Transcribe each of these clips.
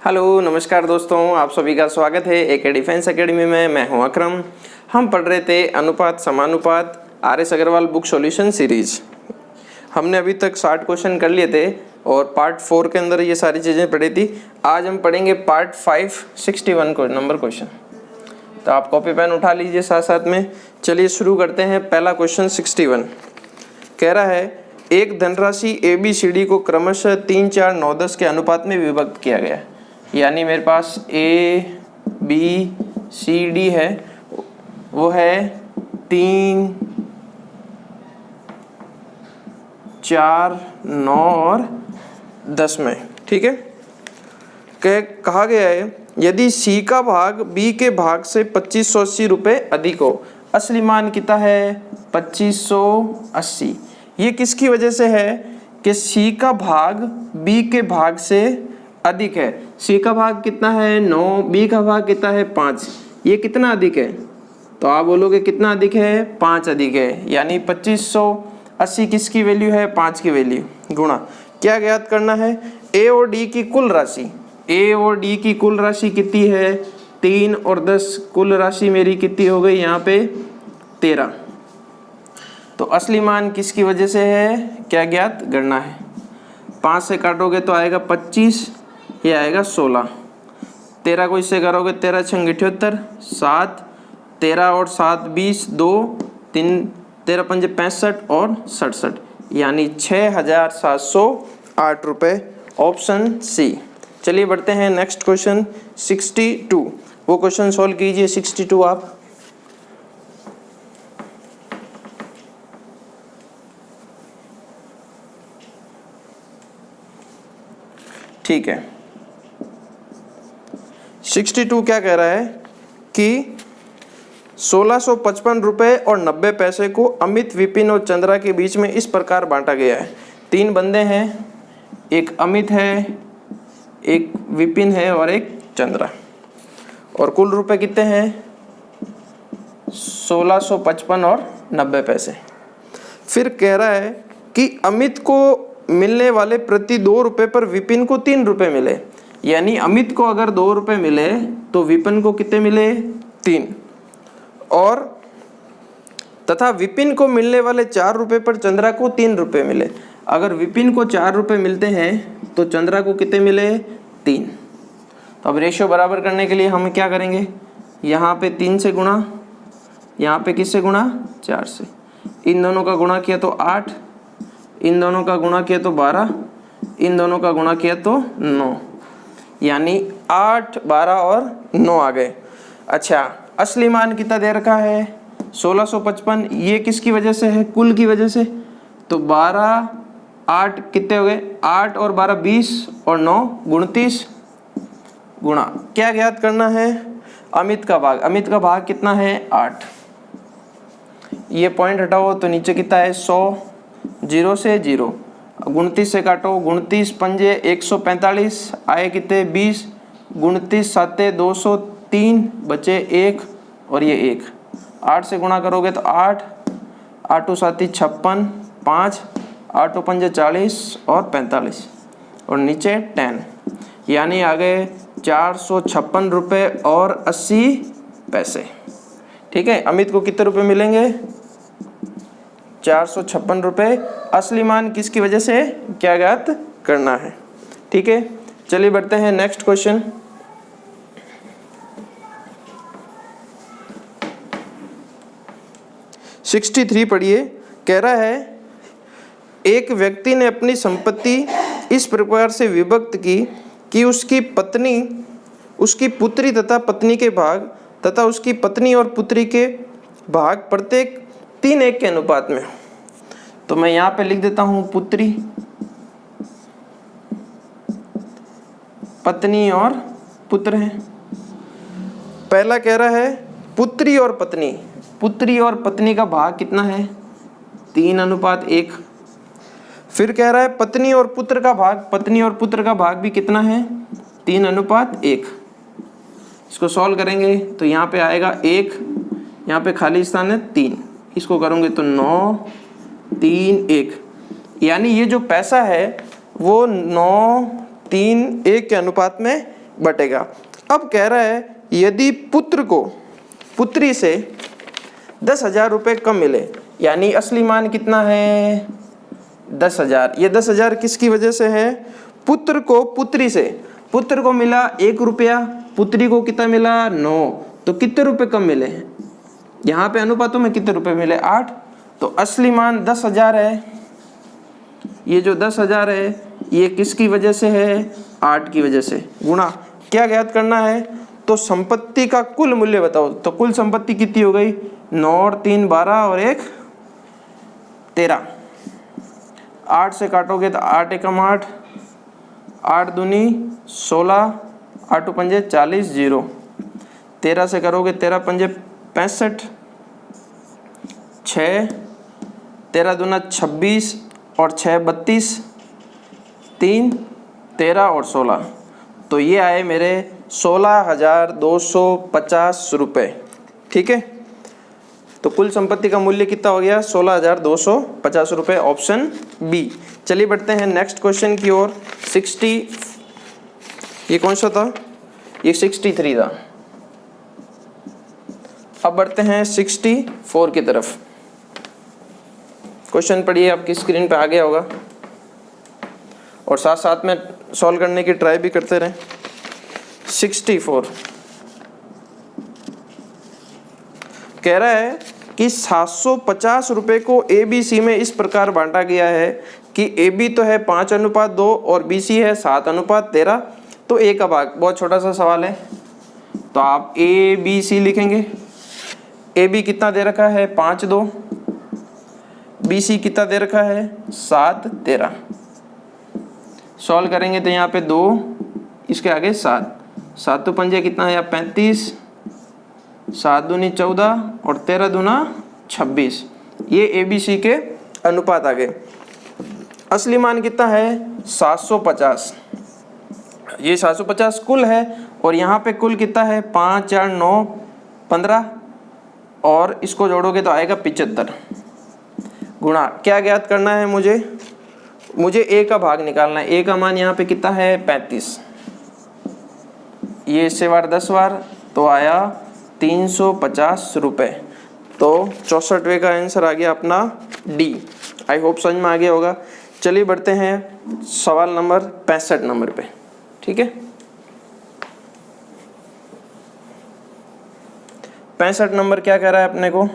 Hello नमस्कार दोस्तों, आप सभी का स्वागत है एके डिफेंस एकेडमी में। मैं हूं अकरम। हम पढ़ रहे थे अनुपात समानुपात R S. Agarwal book solution series. हमने अभी तक 60 क्वेश्चन कर लिए थे और पार्ट 4 के अंदर ये सारी चीज़ें पढ़ी थी। आज हम पढ़ेंगे पार्ट 5 61 को नंबर क्वेश्चन। तो आप कॉपी पेन उठा लीजिए साथ साथ में। चलिए शुरू करते हैं। पहला क्वेश्चन 61 कह रहा है एक धनराशि ABCD को क्रमशः 3, 4, 9, 10 के अनुपात में विभक्त किया गया है। यानी मेरे पास ABCD है, वो है 3, 4, 9 और 10 में। ठीक है, कहा गया है यदि C का भाग B के भाग से 2580 रुपये अधिक हो। असली मान कितना है? 2580। ये किसकी वजह से है कि C का भाग B के भाग से अधिक है। C का भाग कितना है? 9, B का भाग कितना है? 5। ये कितना अधिक है? तो आप बोलोगे कितना अधिक है? 5 अधिक है। यानी 2580 किसकी वैल्यू है? 5 की वैल्यू गुणा क्या ज्ञात करना है? A और D की कुल राशि। A और D की कुल राशि कितनी है? 3 और 10। कुल राशि मेरी कितनी हो गई यहाँ पे? 13। तो असली मान किसकी वजह से है? क्या ज्ञात करना है? 5 से काटोगे तो आएगा 25, ये आएगा 16। 13 को इससे करोगे 13 छंग 78, 7, 13 और 7 20, 2, 3, 13 पंजे 65 और 67, यानी 6708 रुपये। Option C. चलिए बढ़ते हैं नेक्स्ट क्वेश्चन 62। वो क्वेश्चन सॉल्व कीजिए 62 आप। ठीक है, 62 क्या कह रहा है कि 1655 रुपये और 90 पैसे को अमित, विपिन और चंद्रा के बीच में इस प्रकार बांटा गया है। 3 बंदे हैं, एक अमित है, एक विपिन है और एक चंद्रा, और कुल रुपए कितने हैं? 1655 और 90 पैसे। फिर कह रहा है कि अमित को मिलने वाले प्रति 2 रुपये पर विपिन को 3 रुपये मिले। यानी अमित को अगर 2 रुपये मिले तो विपिन को कितने मिले? 3। और तथा विपिन को मिलने वाले 4 रुपये पर चंद्रा को 3 रुपये मिले। अगर विपिन को 4 रुपये मिलते हैं तो चंद्रा को कितने मिले? 3। तो अब रेशियो बराबर करने के लिए हम क्या करेंगे? यहाँ पे 3 से गुणा, यहाँ पे किससे गुणा? 4 से। इन दोनों का गुणा किया तो 8, इन दोनों का गुणा किया तो 12, इन दोनों का गुणा किया तो 9, यानी 8, 12 और 9 आ गए। अच्छा, असली मान कितना दे रखा है? 1655। ये किसकी वजह से है? कुल की वजह से। तो 12, 8 कितने हो गए? 8 और 12 20 और 9 29 गुणा क्या ज्ञात करना है? अमित का भाग। अमित का भाग कितना है? 8। ये पॉइंट हटाओ तो नीचे कितना है? 100, 0 से 0। 29 से काटो, 29 पंजे 145 आए कितने? 20। 29 साते 203 बचे 1 और ये 1। 8 से गुणा करोगे तो 8, 8 साती 56, 5, 8 पंजे 40 और 45 और नीचे 10, यानी आ गए 456 रुपये और 80 पैसे। ठीक है, अमित को कितने रुपए मिलेंगे? 456 रुपये। असली मान किसकी वजह से? क्या ज्ञात करना है। ठीक है, चलिए बढ़ते हैं नेक्स्ट क्वेश्चन। सिक्सटी 63 पढ़िए। कह रहा है एक व्यक्ति ने अपनी संपत्ति इस प्रकार से विभक्त की कि उसकी पत्नी, उसकी पुत्री तथा पत्नी के भाग तथा उसकी पत्नी और पुत्री के भाग प्रत्येक 3:1 के अनुपात में। तो मैं यहाँ पे लिख देता हूँ पुत्री, पत्नी और पुत्र है। पहला कह रहा है पुत्री और पत्नी। पुत्री और पत्नी का भाग कितना है? 3:1। फिर कह रहा है पत्नी और पुत्र का भाग। पत्नी और पुत्र का भाग भी कितना है? 3:1। इसको सॉल्व करेंगे तो यहाँ पे आएगा 1, यहाँ पे खाली स्थान है 3। इसको करोगे तो 9, 3, 1, यानी ये जो पैसा है वो 9, 3, 1 के अनुपात में बटेगा। अब कह रहा है यदि पुत्र को पुत्री से 10,000 रुपये कम मिले, यानी असली मान कितना है 10,000। ये 10,000 किसकी वजह से है? पुत्र को पुत्री से, पुत्र को मिला 1 रुपया, पुत्री को कितना मिला 9, तो कितने रुपए कम मिले? यहाँ पे अनुपातों में कितने रुपए मिले 8, तो असली मान 10,000 है। ये जो 10,000 है ये किसकी वजह से है? 8 की वजह से। गुणा क्या ज्ञात करना है? तो संपत्ति का कुल मूल्य बताओ। तो कुल संपत्ति कितनी हो गई? 9 और 3 12 और 1 13। 8 से काटोगे तो 8 एकम 8, 8 दूनी 16, 8 पंजे 40 0। 13 से करोगे 13 पंजे 65, 6, 13 दूना 26 और 6 32, 3 13 और 16, तो ये आए मेरे 16,250 रुपये। ठीक है, तो कुल संपत्ति का मूल्य कितना हो गया? 16,250 रुपये, ऑप्शन बी। चलिए बढ़ते हैं नेक्स्ट क्वेश्चन की ओर। 60, ये कौन सा था? ये 63 था। अब बढ़ते हैं 64 की तरफ। क्वेश्चन पढ़िए, आपकी स्क्रीन पे आ गया होगा और साथ साथ में सॉल्व करने की ट्राई भी करते रहें। 64 कह रहा है कि 750 रुपये को ABC में इस प्रकार बांटा गया है कि AB तो है 5:2 और BC है 7:13, तो A का भाग। बहुत छोटा सा सवाल है, तो आप ABC लिखेंगे। AB कितना दे रखा है? 5:2, BC कितना दे रखा है? 7:13। सॉल्व करेंगे तो यहाँ पे 2, इसके आगे 7, 7 तो पंजे कितना है? 35, 7 दूनी 14 और 13 दूना 26। ये ABC के अनुपात आ गए। असली मान कितना है? 750। ये 750 कुल है और यहाँ पे कुल कितना है? 5 4 9 15 और इसको जोड़ोगे तो आएगा 75। गुणा क्या ज्ञात करना है मुझे A का भाग निकालना है। A का मान यहाँ पे कितना है? 35। ये इससे बार 10 बार तो आया 350 रुपये। तो 64वें का आंसर आ गया अपना डी। आई होप समझ में आ गया होगा। चलिए बढ़ते हैं सवाल नंबर 65 नंबर पे। ठीक है, 65 नंबर क्या कह रहा है अपने को?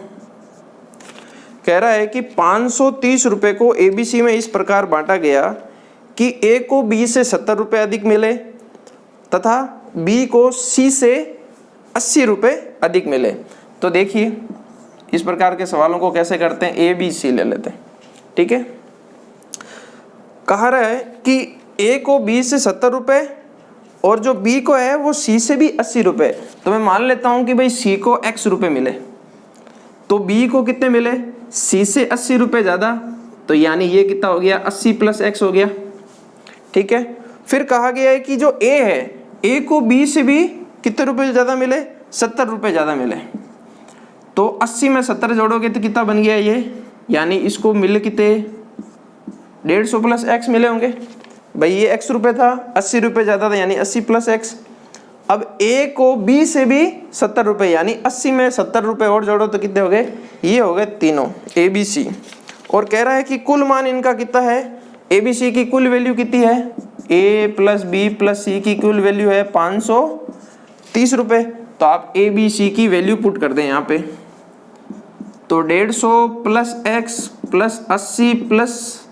कह रहा है कि 530 रुपये को ABC में इस प्रकार बांटा गया कि A को B से 70 रुपये अधिक मिले तथा B को C से 80 रुपये अधिक मिले। तो देखिए इस प्रकार के सवालों को कैसे करते हैं, ABC ले लेते हैं। ठीक है, कहा रहा है कि A को B से 70 रुपये और जो B को है वो C से भी 80 रुपये। तो मैं मान लेता हूँ कि भाई C को X रुपये मिले तो B को कितने मिले? C से 80 रुपये ज़्यादा, तो यानी ये कितना हो गया? 80 + X हो गया। ठीक है, फिर कहा गया है कि जो A है A को B से भी कितने रुपये ज़्यादा मिले? 70 रुपये ज़्यादा मिले। तो 80 में 70 जोड़ोगे तो कितना बन गया ये? यानी इसको मिले कितने? 150 + X मिले होंगे। भाई ये X रुपये था, 80 रुपये ज़्यादा था, यानी 80 + X। अब A को B से भी 70 रुपये, यानी 80 में 70 रुपये और जोड़ो तो कितने हो गए? ये हो गए तीनों ABC। और कह रहा है कि कुल मान इनका कितना है? ABC की कुल वैल्यू कितनी है? A + B + C की कुल वैल्यू है 530 रुपये। तो आप ABC की वैल्यू पुट कर दें यहाँ पे, तो 150 + X + 80 +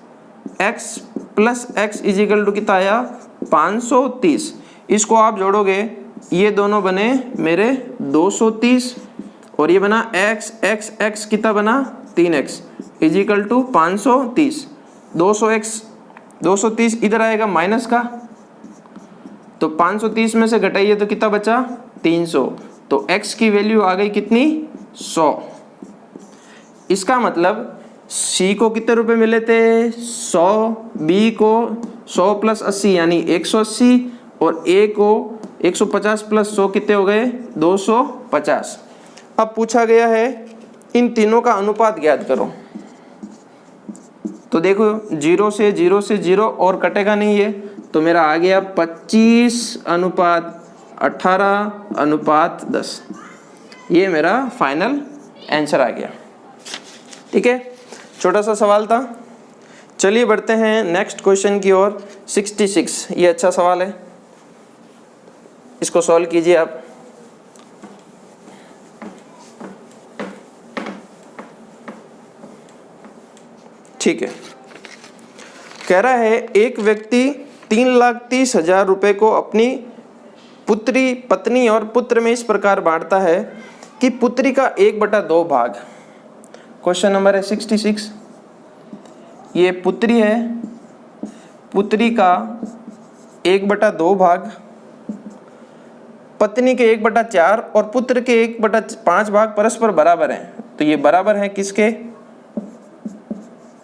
X + X = कितना आया? 530। इसको आप जोड़ोगे, ये दोनों बने मेरे 230 और ये बना X X X कितना बना? 3X = 530। 230 इधर आएगा माइनस का, तो 530 में से घटाइए तो कितना बचा? 300। तो X की वैल्यू आ गई कितनी? 100। इसका मतलब C को कितने रुपए मिले थे? 100, B को 100 + 80 यानी 180 और A को 150 + 100 कितने हो गए? 250। अब पूछा गया है इन तीनों का अनुपात ज्ञात करो। तो देखो 0 से 0 और कटेगा नहीं ये, तो मेरा आ गया 25:1। 18:10। ये मेरा फाइनल आंसर आ गया। ठीक है, छोटा सा सवाल था। चलिए बढ़ते हैं नेक्स्ट क्वेश्चन की ओर। 66, ये अच्छा सवाल है, इसको सॉल्व कीजिए आप। ठीक है, कह रहा है एक व्यक्ति 3,30,000 रुपए को अपनी पुत्री, पत्नी और पुत्र में इस प्रकार बांटता है कि पुत्री का 1/2 भाग। क्वेश्चन नंबर है 66। ये पुत्री है, पुत्री का 1/2 भाग, पत्नी के 1/4 और पुत्र के 1/5 भाग परस्पर बराबर हैं। तो ये बराबर है किसके?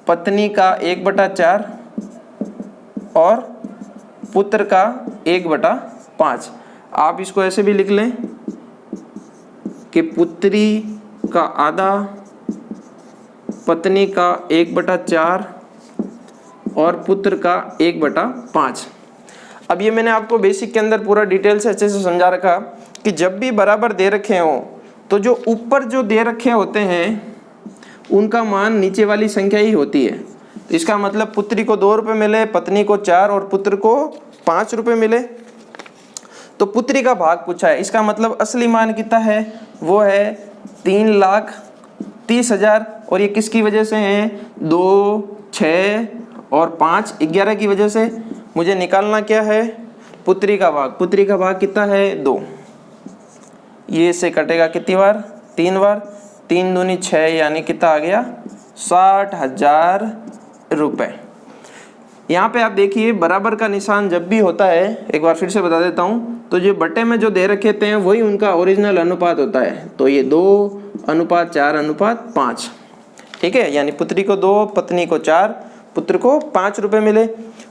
पत्नी का 1/4 और पुत्र का 1/5। आप इसको ऐसे भी लिख लें कि पुत्री का आधा, पत्नी का 1/4 और पुत्र का 1/5। अब ये मैंने आपको बेसिक के अंदर पूरा डिटेल से अच्छे से समझा रखा कि जब भी बराबर दे रखे हों तो जो ऊपर जो दे रखे होते हैं उनका मान नीचे वाली संख्या ही होती है। तो इसका मतलब पुत्री को 2 रुपये मिले, पत्नी को 4 और पुत्र को 5 रुपये मिले। तो पुत्री का भाग पूछा है, इसका मतलब असली मान कितना है? वो है 3,30,000। और ये किसकी वजह से है? 2, 6 और 5, 11 की वजह से। मुझे निकालना क्या है? पुत्री का भाग। पुत्री का भाग कितना है? 2। ये से कटेगा कितनी बार? 3 बार। 3 दूनी 6, यानी कितना आ गया? 60,000 रुपये। यहाँ पे आप देखिए बराबर का निशान जब भी होता है, एक बार फिर से बता देता हूँ, तो जो बटे में जो दे रखे थे वही उनका ओरिजिनल अनुपात होता है। तो ये 2:4:5। ठीक है, यानी पुत्री को 2, पत्नी को 4, पुत्र को 5 रुपये मिले।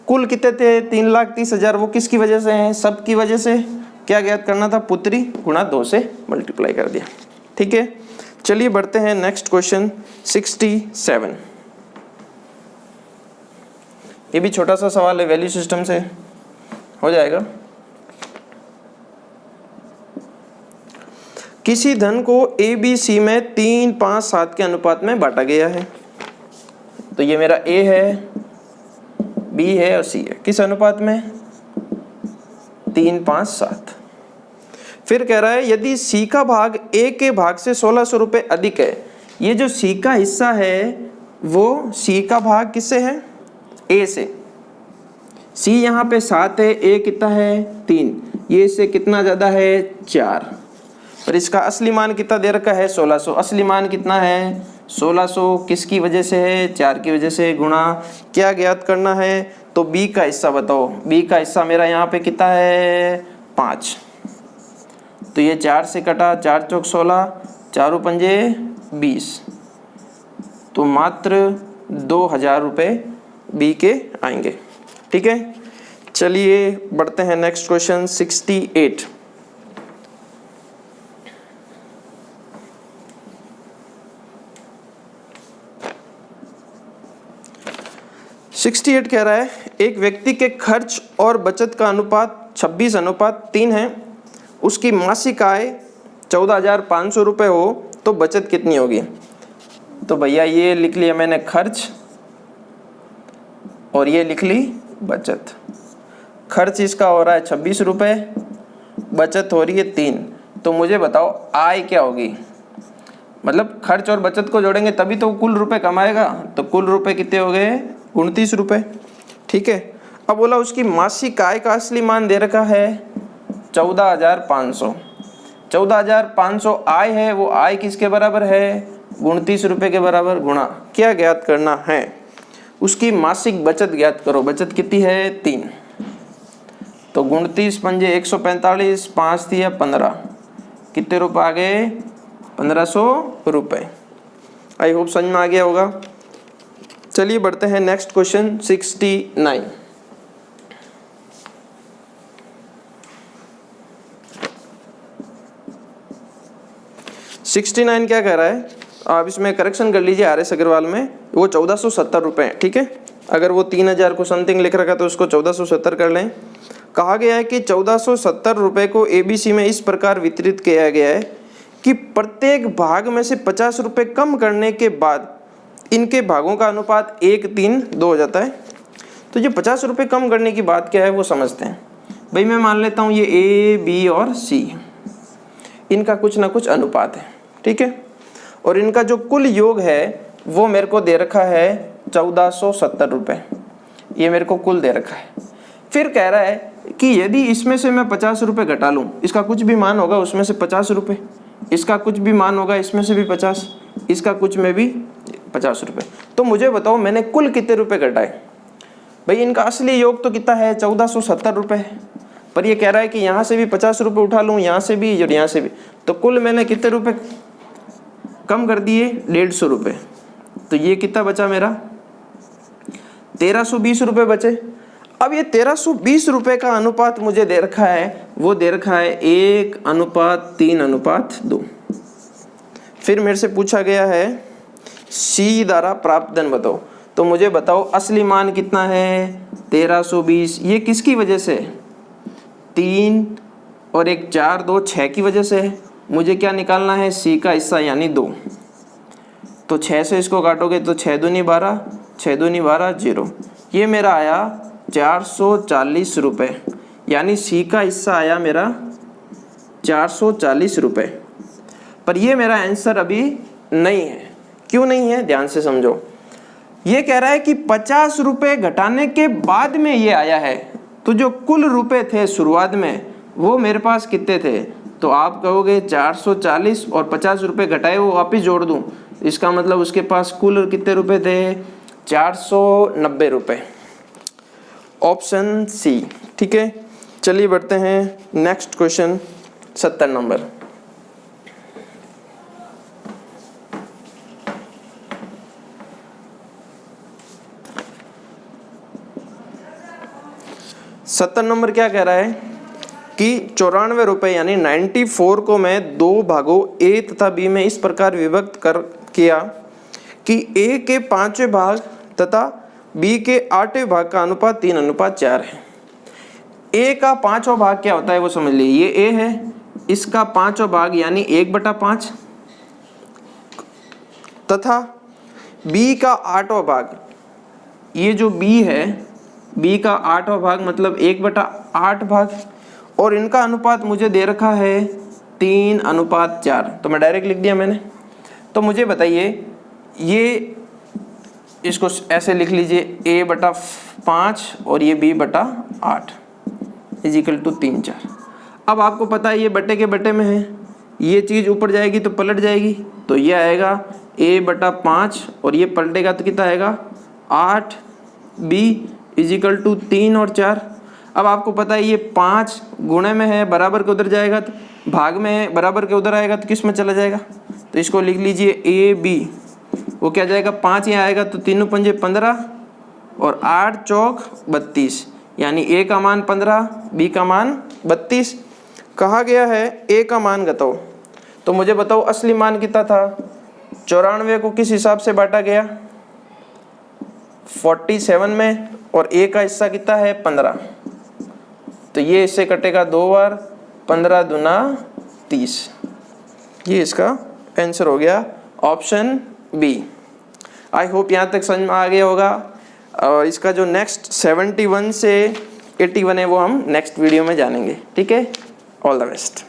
कुल कितने थे? 3,30,000। वो किसकी वजह से हैं? सब की वजह से। क्या ज्ञात करना था? पुत्री गुणा 2 से मल्टीप्लाई कर दिया। ठीक है, चलिए बढ़ते हैं नेक्स्ट क्वेश्चन 67। ये भी छोटा सा सवाल है, वैल्यू सिस्टम से हो जाएगा। किसी धन को ए बी सी में 3, 5, 7 के अनुपात में बांटा गया है। तो ये मेरा ए है, बी है और सी है। किस अनुपात में? 3, 5, 7। फिर कह रहा है यदि सी का भाग ए के भाग से 1,600 रुपये अधिक है। ये जो सी का हिस्सा है वो सी का भाग किससे है? ए से। सी यहाँ पे 7 है, ए कितना है? 3। ये इससे कितना ज़्यादा है? 4। और इसका असली मान कितना दे रखा है? 1,600। असली मान कितना है? 1,600। किसकी वजह से है? 4 की वजह से। गुणा क्या ज्ञात करना है? तो बी का हिस्सा बताओ। बी का हिस्सा मेरा यहाँ पे कितना है? 5। तो ये 4 से कटा, 4 चौक 16, 4 पंजे 20। तो मात्र 2,000 रुपये बी के आएंगे। ठीक है, चलिए बढ़ते हैं नेक्स्ट क्वेश्चन 68। कह रहा है एक व्यक्ति के खर्च और बचत का अनुपात 26:3 है। उसकी मासिक आय 14,500 रुपये हो तो बचत कितनी होगी? तो भैया ये लिख लिया मैंने खर्च और ये लिख ली बचत। खर्च इसका हो रहा है 26 रुपये, बचत हो रही है 3। तो मुझे बताओ आय क्या होगी? मतलब खर्च और बचत को जोड़ेंगे तभी तो कुल रुपए कमाएगा। तो कुल रुपए कितने हो गए? 29 रुपये। ठीक है, अब बोला उसकी मासिक आय का असली मान दे रखा है 14,500। 14,500 आय है, वो आय किसके बराबर है? 29 रुपये के बराबर। गुणा क्या ज्ञात करना है? उसकी मासिक बचत ज्ञात करो। बचत कितनी है? 3। तो 29 पंजे 145, 5 दिया 15। कितने रुपए आ गए? 1,500 रुपये। आई होप समझ में आ गया होगा। चलिए बढ़ते हैं नेक्स्ट क्वेश्चन 69। क्या कह रहा है? आप इसमें करेक्शन कर लीजिए। RS अग्रवाल में वो 1470 रुपये है। ठीक है, अगर वो 3,000 को समथिंग लिख रखा तो उसको 1470 कर लें। कहा गया है कि 1470 रुपये को ABC में इस प्रकार वितरित किया गया है कि प्रत्येक भाग में से 50 रुपये कम करने के बाद इनके भागों का अनुपात 1:3:2 हो जाता है। तो जो 50 रुपये कम करने की बात क्या है वो समझते हैं। भाई मैं मान लेता हूँ ये A, B और C इनका कुछ ना कुछ अनुपात है, ठीक है, और इनका जो कुल योग है वो मेरे को दे रखा है 1470 रुपये, ये मेरे को कुल दे रखा है। फिर कह रहा है कि यदि इसमें से मैं 50 रुपये घटा लूँ, इसका कुछ भी मान होगा उसमें से 50 रुपये, इसका कुछ भी मान होगा इसमें से भी 50, इसका कुछ में भी 50 रुपये, तो मुझे बताओ मैंने कुल कितने रुपये घटाए। भाई इनका असली योग तो कितना है 1470 रुपये, पर ये कह रहा है कि यहाँ से भी 50 रुपये उठा लूँ, यहाँ से भी और यहाँ से भी, तो कुल मैंने कितने रुपये कम कर दिए 150 रुपये। तो ये कितना बचा मेरा 1320 रुपये बचे। अब ये 1320 रुपये का अनुपात मुझे दे रखा है, वो दे रखा है 1:3:2। फिर मेरे से पूछा गया है C द्वारा प्राप्त धन बताओ, तो मुझे बताओ असली मान कितना है 1320, ये किसकी वजह से 3 और 1 4 2 6 की वजह से है। मुझे क्या निकालना है C का हिस्सा यानी 2, तो 6 से इसको काटोगे तो 6 दूनी 12, 6 दूनी 12 0, ये मेरा आया 440 रुपये, यानी C का हिस्सा आया मेरा 440 रुपये। पर ये मेरा आंसर अभी नहीं है। क्यों नहीं है, ध्यान से समझो। ये कह रहा है कि 50 रुपये घटाने के बाद में ये आया है, तो जो कुल रुपए थे शुरुआत में वो मेरे पास कितने थे, तो आप कहोगे 440 और 50 रुपये घटाए वो वापिस जोड़ दूं, इसका मतलब उसके पास कुल कितने रुपए थे 490 रुपये। ऑप्शन C, ठीक है। चलिए बढ़ते हैं नेक्स्ट क्वेश्चन 70 नंबर। सत्तर नंबर क्या कह रहा है कि 94 रुपये यानी 94 को मैं 2 भागों A तथा B में इस प्रकार विभक्त कर किया कि A के 5वें भाग तथा B के 8वें भाग का अनुपात 3:4 है। A का 5वां भाग क्या होता है वो समझ लीजिए, ये A है, इसका 5वां भाग यानी 1/5 तथा B का 8वां भाग, ये जो B है B का 8वां भाग मतलब 1/8 भाग, और इनका अनुपात मुझे दे रखा है 3:4, तो मैं डायरेक्ट लिख दिया मैंने। तो मुझे बताइए, ये इसको ऐसे लिख लीजिए A/5 और ये B/8 = 3/4। अब आपको पता है ये बटे के बटे में है, ये चीज़ ऊपर जाएगी तो पलट जाएगी, तो ये आएगा A/5 और ये पलटेगा तो कितना आएगा 8B = 3 और 4। अब आपको पता है ये 5 गुणे में है, बराबर के उधर जाएगा तो भाग में है, बराबर के उधर आएगा तो किस में चला जाएगा, तो इसको लिख लीजिए AB, वो क्या जाएगा 5 यहाँ आएगा तो 3 पंजे 15 और 8 चौक 32, यानी A का मान 15, B का मान 32। कहा गया है A का मान बताओ, तो मुझे बताओ असली मान कितना था। 94 को किस हिसाब से बांटा गया 47 में, और A का हिस्सा कितना है 15, तो ये इससे कटेगा 2 बार, 15 दूना 30, ये इसका आंसर हो गया ऑप्शन B। आई होप यहाँ तक समझ में आ गया होगा, और इसका जो नेक्स्ट 71 से 81 है वो हम नेक्स्ट वीडियो में जानेंगे, ठीक है। All the best.